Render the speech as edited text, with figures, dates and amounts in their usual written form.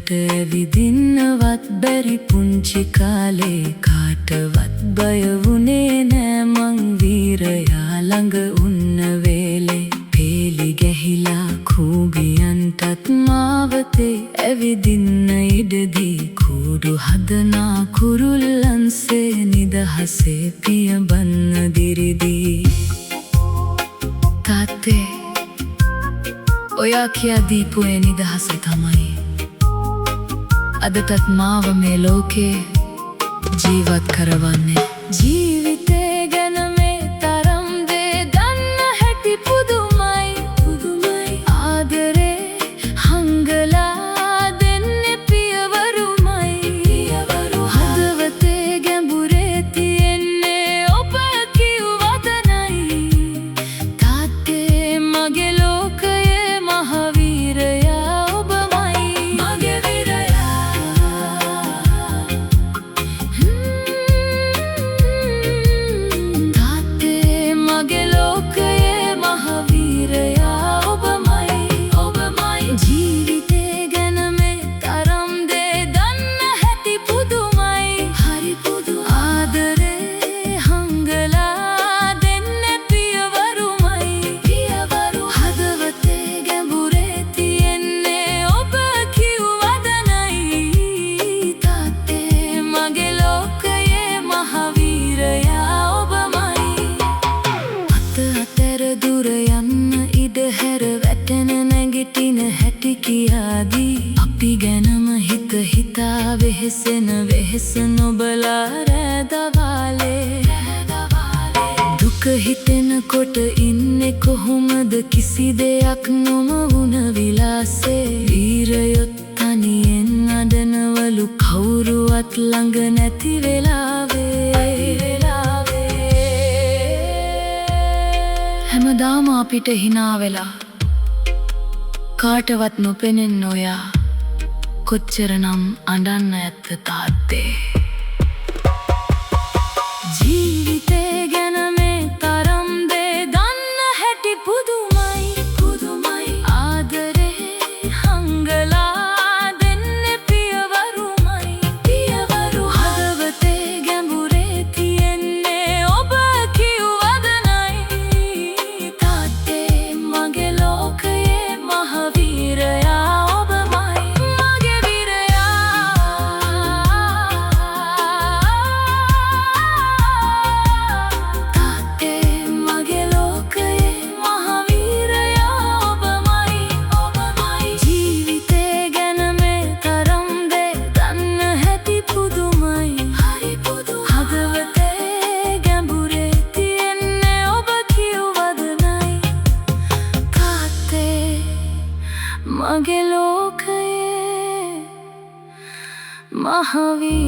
දුරට ඇවිදින්නවත් බැරි පුංචි කාලේ කාටවත් බය වුණේ නෑ මං වීරයා ළඟ උන්න වේලේ පේලි ගැහිලා කූඹියන්ටත් මාවතේ ඇවිදින්න ඉඩදී කූඩු හදනා කුරුල්ලන්සේ නිදහසේ පියඹන්න දිරිදී තාත්තේ ඔයා කියා දීපු ඒ නිදහස තමයි අදටත් මාව මේ ලෝකේ ජීවත් කරවන්නේ ජීවිතේ ගැන මේ තරම් දේ දන්න හැටි පුදුමයි ආදරේ හංගලා දෙන්නේ පියවරුමයි හදවතේ ගැඹුරේ තියෙන්නේ ඔබ කිව්වදනයි තාත්තේ මගේ ලෝකයේ මහවීරයා ඔබමයි මගේ මගේ ලෝකයේ මහවීරයා ඔබමයි ජීවිතේ ගැන මේ තරම් දේ දන්න හැටි පුදුමයි ආදරේ හංගලා දෙන්නේ පියවරුමයි හදවතේ ගැඹුරේ තියෙන්නේ ඔබ කිව්වදනයි තාත්තේ මගේ ලෝකයේ මහවීරයා ඔබමයි අතර දුර යන්න ඉඩ හැර වැටෙන නැගිටින හැටි කියාදී අපි ගැනම හිත හිතා වෙහෙසෙන වෙහෙස නොබලා රැදවාලේ දුක හිතෙනකොට ඉන්නේ කොහොමද කිසි දෙයක් නොම වුණ විලාසේ වීරයොත් තනියෙන් අඬනවලු කවුරුවත් ළඟ නැති වෙලාවේ හැමදාම අපිට හිනා වෙලා කාටවත් නොපෙනෙන්න ඔයා කොච්චරනම් අඬන්න ඇත්ද තාත්තේ ජීවිතේ ගැන මේ තරම් දේ දන්න හැටි පුදුමයි ආදරේ හංගලා දෙන්නේ පියවරුමයි හදවතේ ගැඹුරේ තියෙන්නේ ඔබ කිව්වදනයි තාත්තේ මගේ ලෝකයේ මහවීරයා ඔබමයි මගේ තාත්තේ මගේ ලෝකයේ මහවීරයා ඔබමයි ජීවිතේ ගැන මේ තරම් දේ දන්න හැටි පුදුමයි හදවතේ ගැඹුරේ තියෙන්නේ ඔබ කිව්වදනයි තාත්තේ මගේ ලෝකයේ මහවීරයා